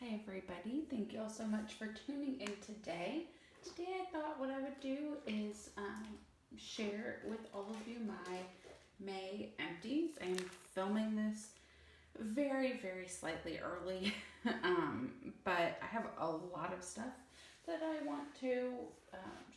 Hi everybody, thank you all so much for tuning in today. Today I thought what I would do is share with all of you my May empties. I am filming this very slightly early, but I have a lot of stuff that I want to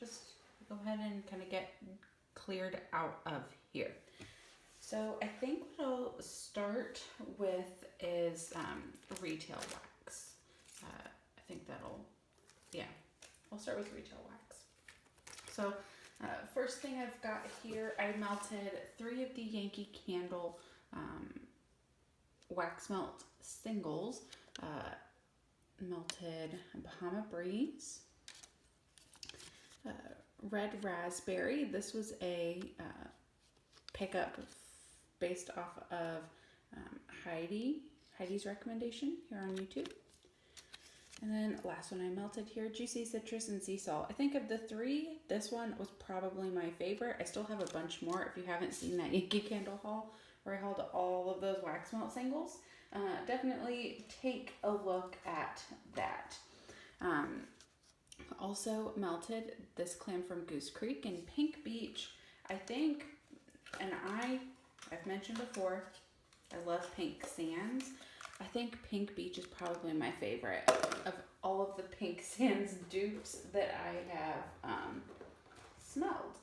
just go ahead and kind of get cleared out of here. So I think what I'll start with is retail wax. I think I'll start with retail wax. So first thing I've got here, I melted 3 of the Yankee Candle wax melt singles. Melted Bahama Breeze, Red Raspberry. This was a pickup based off of Heidi's recommendation here on YouTube. And then last one I melted here, Juicy Citrus and Sea Salt. I think of the 3, this one was probably my favorite. I still have a bunch more. If you haven't seen that Yankee Candle haul where I hauled all of those wax melt singles, definitely take a look at that. Also melted this clam from Goose Creek and Pink Beach. I think, and I've mentioned before, I love pink sands. I think Pink Beach is probably my favorite of all of the pink sands dupes that I have smelled.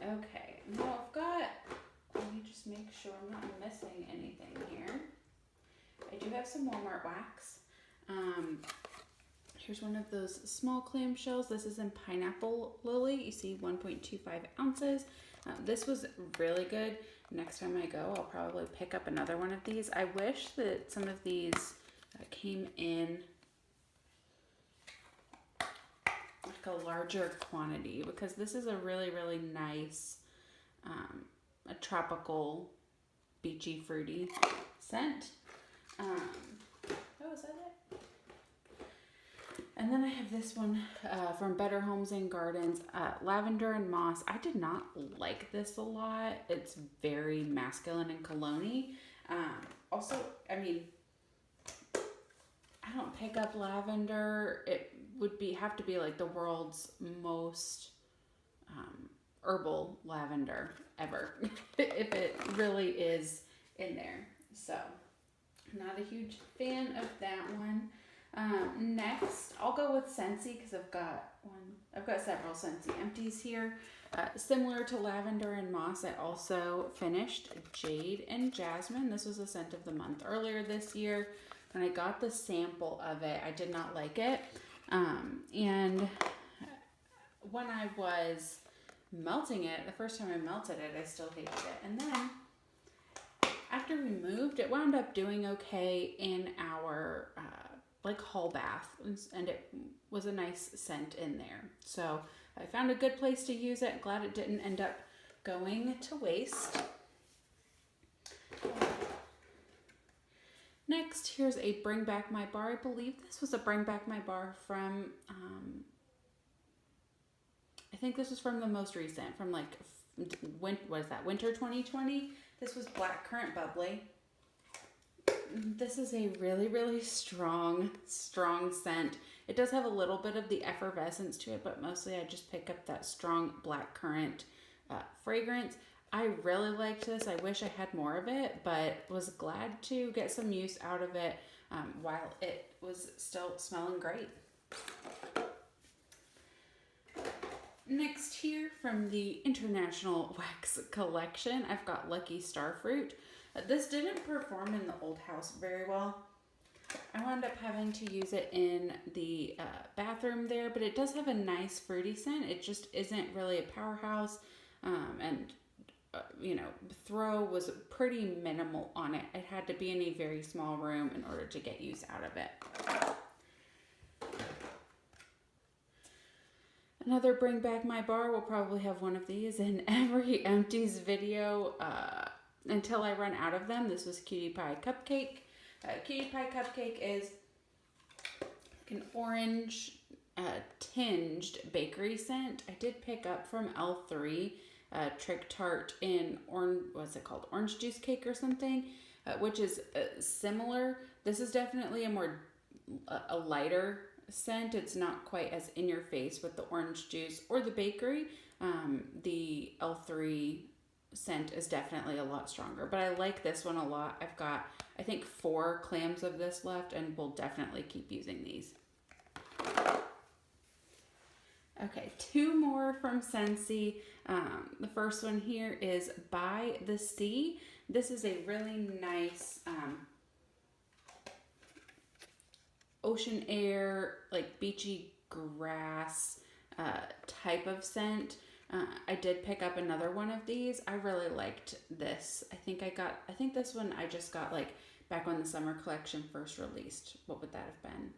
Okay, now I've got, let me just make sure I'm not missing anything here. I do have some Walmart wax. Here's one of those small clamshells. This is in Pineapple Lily. You see 1.25 ounces. This was really good. Next time I go, I'll probably pick up another one of these. I wish that some of these came in like a larger quantity, because this is a really nice a tropical beachy fruity scent. Is that it? And then I have this one from Better Homes and Gardens, Lavender and Moss. I did not like this a lot. It's very masculine and cologne-y. Also, I mean, I don't pick up lavender. It would have to be like the world's most herbal lavender ever, if it really is in there. So, not a huge fan of that one. Next, I'll go with Scentsy because I've got several Scentsy empties here. Similar to Lavender and Moss, I also finished Jade and Jasmine. This was a scent of the month earlier this year. When I got the sample of it, I did not like it. And when I was melting it, the first time I melted it, I still hated it. And then after we moved, it wound up doing okay in our like hall bath, and it was a nice scent in there. So I found a good place to use it. Glad it didn't end up going to waste. Next, here's a Bring Back My Bar. I believe this was a Bring Back My Bar from, I think this was from the most recent, from like, what is that, winter 2020? This was Blackcurrant Bubbly. This is a really strong scent. It does have a little bit of the effervescence to it, but mostly I just pick up that strong blackcurrant fragrance. I really liked this. I wish I had more of it, but was glad to get some use out of it while it was still smelling great. Next here from the International Wax Collection, I've got Lucky Starfruit. This didn't perform in the old house very well. I wound up having to use it in the bathroom there, but it does have a nice fruity scent. It just isn't really a powerhouse, and throw was pretty minimal on it. It had to be in a very small room in order to get use out of it. Another Bring Back My Bar. We'll probably have one of these in every Empties video until I run out of them. This was Cutie Pie Cupcake. Cutie Pie Cupcake is an orange tinged bakery scent. I did pick up from L3 Trick Tart in orange juice cake or something, which is similar. This is definitely a more a lighter scent. It's not quite as in your face with the orange juice or the bakery. The L3 scent is definitely a lot stronger, but I like this one a lot. I've got, I think, 4 clams of this left, and we'll definitely keep using these. Okay, 2 more from Scentsy. The first one here is By the Sea. This is a really nice ocean air, like beachy grass type of scent. I did pick up another one of these. I really liked this. I think this one I just got like back when the summer collection first released. What would that have been?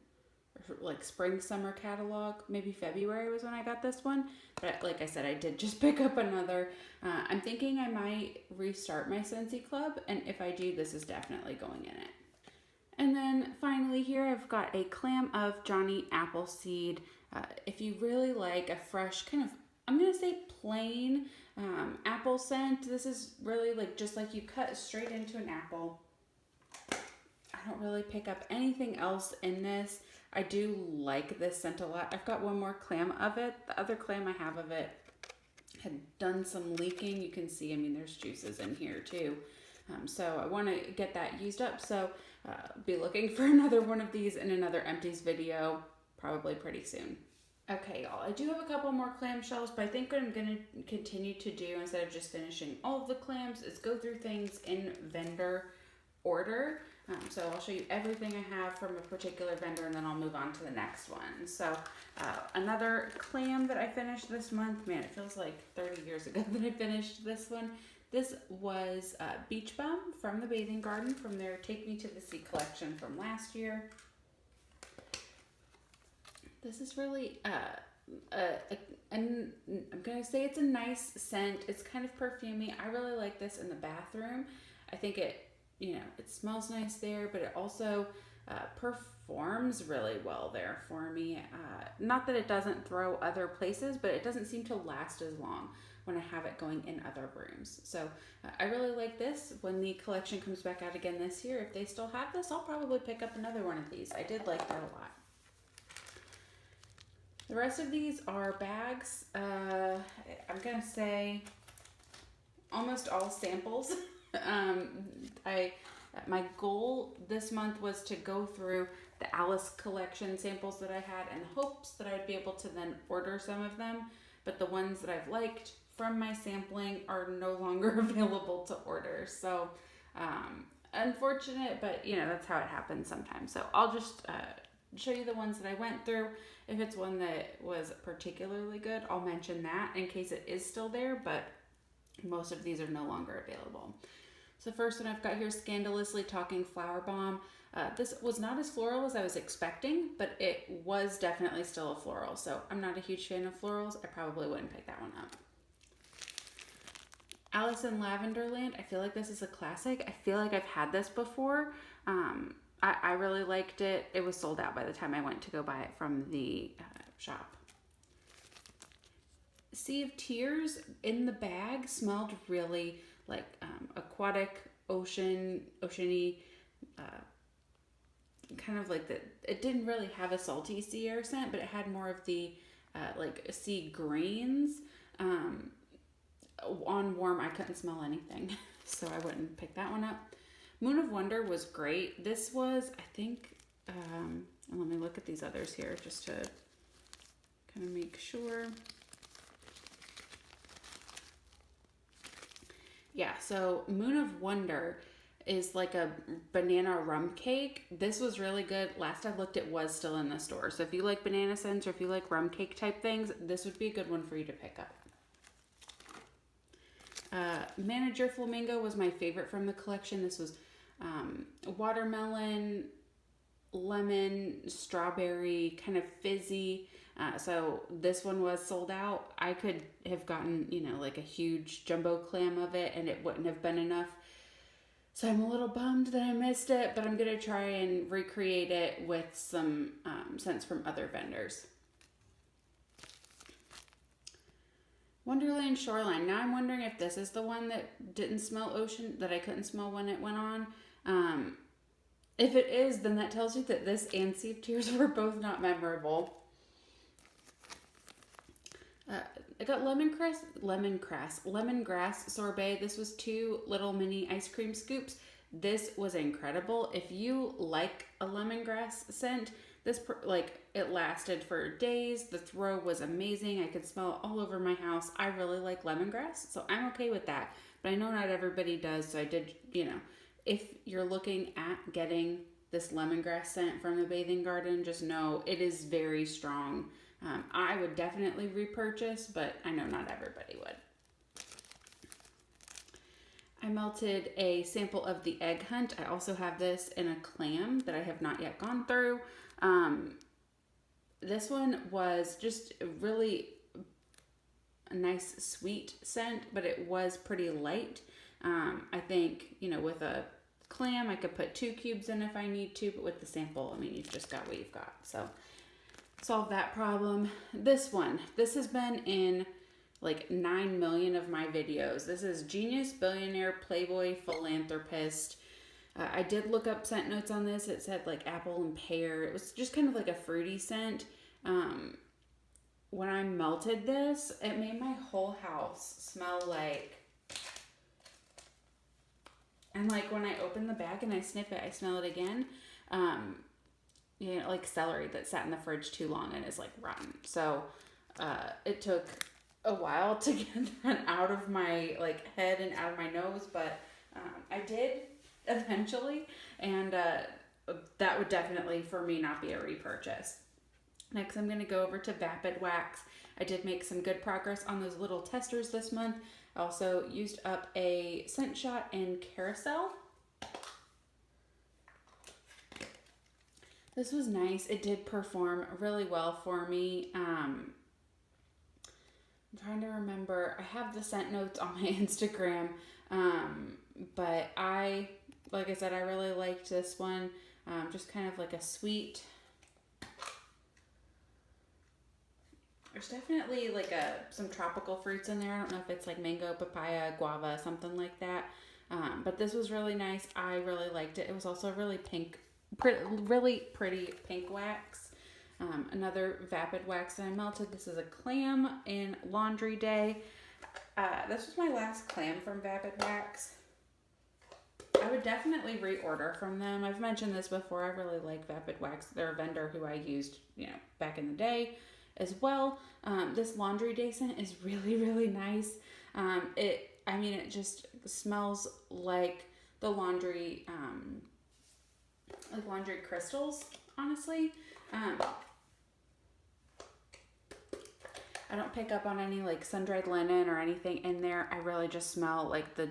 Like spring summer catalog, maybe February was when I got this one. But like I said, I did just pick up another. I'm thinking I might restart my Scentsy club, and if I do, this is definitely going in it. And then finally here I've got a clam of Johnny Appleseed. If you really like a fresh kind of, I'm gonna say plain apple scent, this is really like just like you cut straight into an apple. I don't really pick up anything else in this. I do like this scent a lot. I've got one more clam of it. The other clam I have of it had done some leaking. You can see, I mean, there's juices in here too. So I want to get that used up. So be looking for another one of these in another Empties video, probably pretty soon. Okay, y'all, I do have a couple more clamshells, but I think what I'm going to continue to do instead of just finishing all of the clams is go through things in vendor order. So I'll show you everything I have from a particular vendor, and then I'll move on to the next one. So another clam that I finished this month, man, it feels like 30 years ago that I finished this one. This was Beach Bum from the Bathing Garden from their Take Me to the Sea collection from last year. This is really, I'm going to say it's a nice scent. It's kind of perfumey. I really like this in the bathroom. I think it, you know, it smells nice there, but it also performs really well there for me. Not that it doesn't throw other places, but it doesn't seem to last as long when I have it going in other rooms. So I really like this. When the collection comes back out again this year, if they still have this, I'll probably pick up another one of these. I did like that a lot. The rest of these are bags. I'm gonna say almost all samples. My goal this month was to go through the Alice collection samples that I had in hopes that I'd be able to then order some of them, but the ones that I've liked from my sampling are no longer available to order. So unfortunate, but you know, that's how it happens sometimes. So I'll just show you the ones that I went through. If it's one that was particularly good, I'll mention that in case it is still there, but most of these are no longer available. So the first one I've got here, Scandalously Talking Flower Bomb. This was not as floral as I was expecting, but it was definitely still a floral. So I'm not a huge fan of florals. I probably wouldn't pick that one up. Alice in Lavenderland. I feel like this is a classic. I feel like I've had this before. I really liked it. It was sold out by the time I went to go buy it from the shop. Sea of Tears in the bag smelled really like aquatic, oceany, kind of like the, it didn't really have a salty sea air scent, but it had more of the like sea grains. On warm, I couldn't smell anything, so I wouldn't pick that one up. Moon of Wonder was great. This was, I think, let me look at these others here just to kind of make sure. Yeah, so Moon of Wonder is like a banana rum cake. This was really good. Last I looked, it was still in the store. So if you like banana scents or if you like rum cake type things, this would be a good one for you to pick up. Manager Flamingo was my favorite from the collection. This was watermelon, lemon, strawberry, kind of fizzy. So this one was sold out. I could have gotten, you know, like a huge jumbo clam of it and it wouldn't have been enough. So I'm a little bummed that I missed it, but I'm going to try and recreate it with some scents from other vendors. Wonderland Shoreline. Now I'm wondering if this is the one that didn't smell ocean, that I couldn't smell when it went on. If it is, then that tells you that this and Sea of Tears were both not memorable. I got lemongrass sorbet. This was 2 little mini ice cream scoops. This was incredible. If you like a lemongrass scent, this it lasted for days. The throw was amazing. I could smell it all over my house. I really like lemongrass, so I'm okay with that. But I know not everybody does, so I did, if you're looking at getting this lemongrass scent from the Bathing Garden, just know it is very strong. I would definitely repurchase, but I know not everybody would. I melted a sample of the Egg Hunt. I also have this in a clam that I have not yet gone through. This one was just really a nice sweet scent, but it was pretty light. I think, with a clam, I could put 2 cubes in if I need to, but with the sample, you've just got what you've got. So solve that problem. This has been in like 9 million of my videos. This is Genius, Billionaire, Playboy, Philanthropist. I did look up scent notes on this. It said like apple and pear. It was just kind of like a fruity scent. When I melted this, it made my whole house smell like, and like when I open the bag and I sniff it, I smell it again. Like celery that sat in the fridge too long and is like rotten. So it took a while to get that out of my head and out of my nose, but I did eventually, and that would definitely for me not be a repurchase. Next, I'm going to go over to Vapid Wax. I did make some good progress on those little testers this month. I also used up a scent shot in Carousel. This was nice. It did perform really well for me. I'm trying to remember. I have the scent notes on my Instagram, but like I said, I really liked this one. Just kind of like a sweet. There's definitely some tropical fruits in there. I don't know if it's like mango, papaya, guava, something like that. But this was really nice. I really liked it. It was also really really pretty pink wax. Another Vapid Wax that I melted. This is a clam in Laundry Day. This was my last clam from Vapid Wax. I would definitely reorder from them. I've mentioned this before. I really like Vapid Wax. They're a vendor who I used, back in the day as well. This Laundry Day scent is really, really nice. It just smells like the laundry, like laundry crystals, honestly. I don't pick up on any sun-dried linen or anything in there. I really just smell like the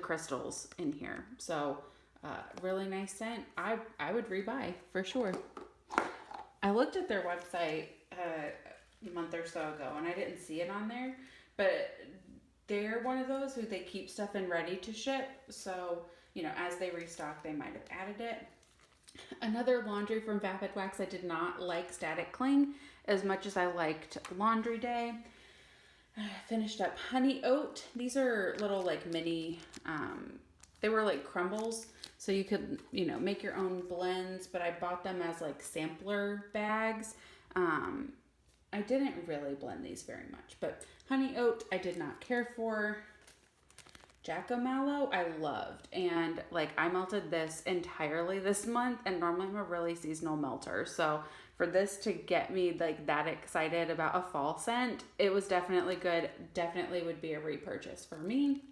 crystals in here. So really nice scent. I would rebuy for sure. I looked at their website a month or so ago and I didn't see it on there, but they're one of those who they keep stuff in ready to ship. So, as they restock, they might have added it. Another laundry from Vapid Wax. I did not like Static Cling as much as I liked Laundry Day. Finished up Honey Oat. These are little mini, they were like crumbles. So you could, make your own blends, but I bought them as sampler bags. I didn't really blend these very much, but Honey Oat I did not care for. Jackamallow I loved, and I melted this entirely this month, and normally I'm a really seasonal melter, so for this to get me that excited about a fall scent, it was definitely good. Definitely would be a repurchase for me.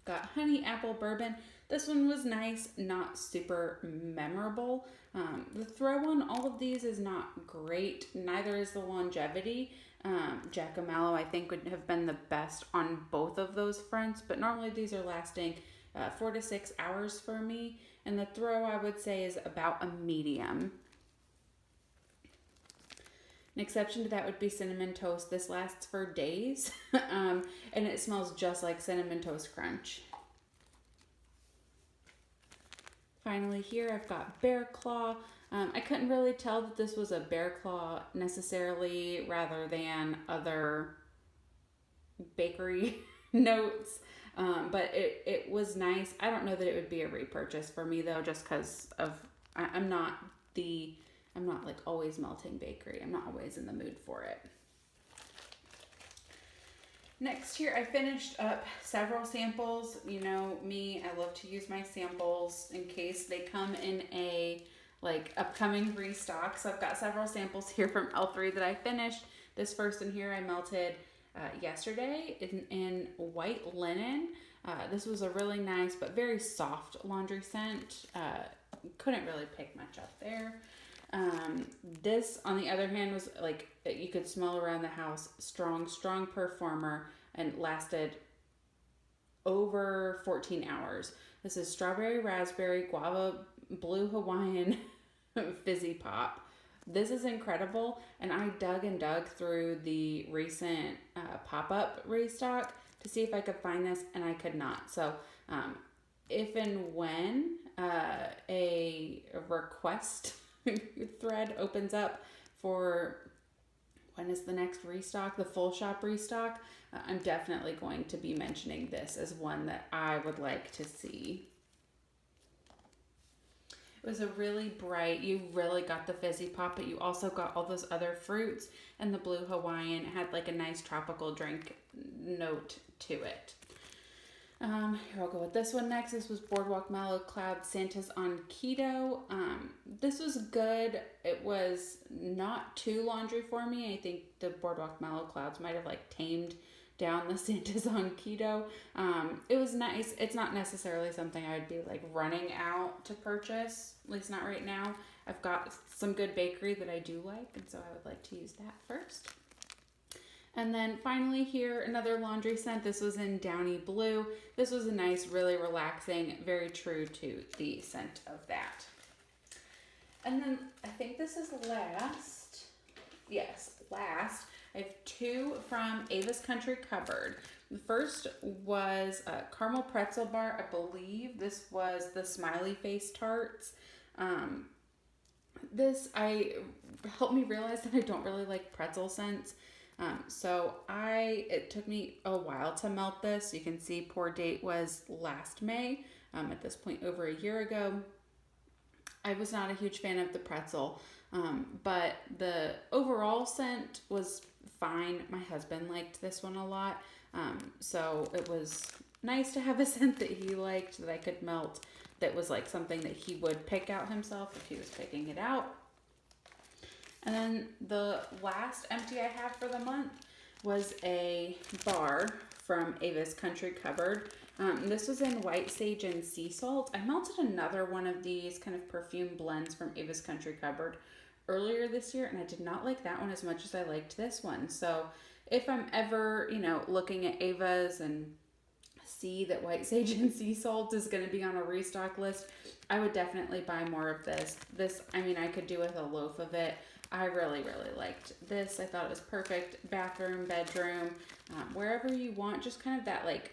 Got Honey Apple Bourbon. This one was nice, not super memorable. The throw on all of these is not great. Neither is the longevity. Jackamallow I think would have been the best on both of those fronts, but normally these are lasting 4 to 6 hours for me, and the throw I would say is about a medium. An exception to that would be Cinnamon Toast. This lasts for days, and it smells just like Cinnamon Toast Crunch. Finally here I've got Bear Claw. I couldn't really tell that this was a Bear Claw necessarily rather than other bakery notes. But it was nice. I don't know that it would be a repurchase for me though, just because of I'm not like always melting bakery. I'm not always in the mood for it. Next here, I finished up several samples. You know me, I love to use my samples in case they come in a like upcoming restock. So I've got several samples here from L3 that I finished. This first in here I melted yesterday in white linen. This was a really nice but very soft laundry scent. Couldn't really pick much up there. This, on the other hand, was like you could smell around the house. Strong performer, and lasted over 14 hours. This is strawberry, raspberry, guava, blue Hawaiian fizzy pop. This is incredible, and I dug through the recent pop-up restock to see if I could find this, and I could not. So if and when a request thread opens up for when is the next restock, the full shop restock, I'm definitely going to be mentioning this as one that I would like to see. It was a really bright, you really got the fizzy pop, but you also got all those other fruits, and the blue Hawaiian had like a nice tropical drink note to it. Here, I'll go with this one next. This was Boardwalk Mellow Cloud Santa's on Keto. This was good. It was not too laundry for me. I think the Boardwalk Mellow Clouds might have like tamed down the Santa's on Keto. It was nice. It's not necessarily something I would be like running out to purchase, at least not right now. I've got some good bakery that I do like, and so I would like to use that first. And then finally here, another laundry scent. This was in Downy Blue. This was a nice, really relaxing, very true to the scent of that. And then I think this is last. Yes, last. I have two from Ava's Country Cupboard. The first was a caramel pretzel bar. I believe this was the Smiley Face Tarts. This helped me realize that I don't really like pretzel scents. So it took me a while to melt this. You can see pour date was last May. At this point over a year ago. I was not a huge fan of the pretzel, but the overall scent was fine. My husband liked this one a lot. So it was nice to have a scent that he liked that I could melt, that was like something that he would pick out himself if he was picking it out. And then the last empty I have for the month was a bar from Ava's Country Cupboard. This was in White Sage and Sea Salt. I melted another one of these kind of perfume blends from Ava's Country Cupboard earlier this year, and I did not like that one as much as I liked this one. So if I'm ever, looking at Ava's and see that White Sage and Sea Salt is going to be on a restock list, I would definitely buy more of this. I could do with a loaf of it. I really, really liked this. I thought it was perfect. Bathroom, bedroom, wherever you want, just kind of that like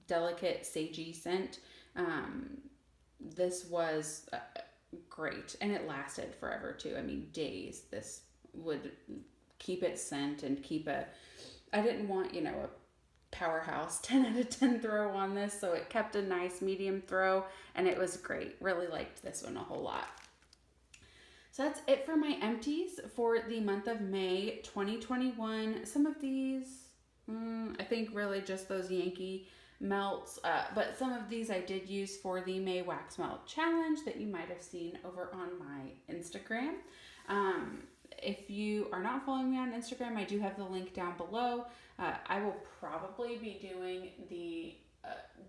delicate sagey scent. This was great, and it lasted forever too. Days. This would keep its scent and I didn't want, a powerhouse 10 out of 10 throw on this, so it kept a nice medium throw, and it was great. Really liked this one a whole lot. So that's it for my empties for the month of May 2021. Some of these, I think really just those Yankee melts, but some of these I did use for the May Wax Melt Challenge that you might have seen over on my Instagram. If you are not following me on Instagram, I do have the link down below. I will probably be doing the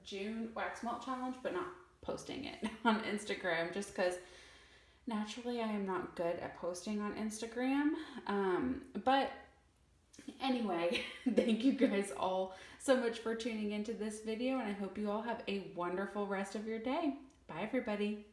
June Wax Melt Challenge, but not posting it on Instagram just because naturally I am not good at posting on Instagram. But anyway, thank you guys all so much for tuning into this video, and I hope you all have a wonderful rest of your day. Bye, everybody.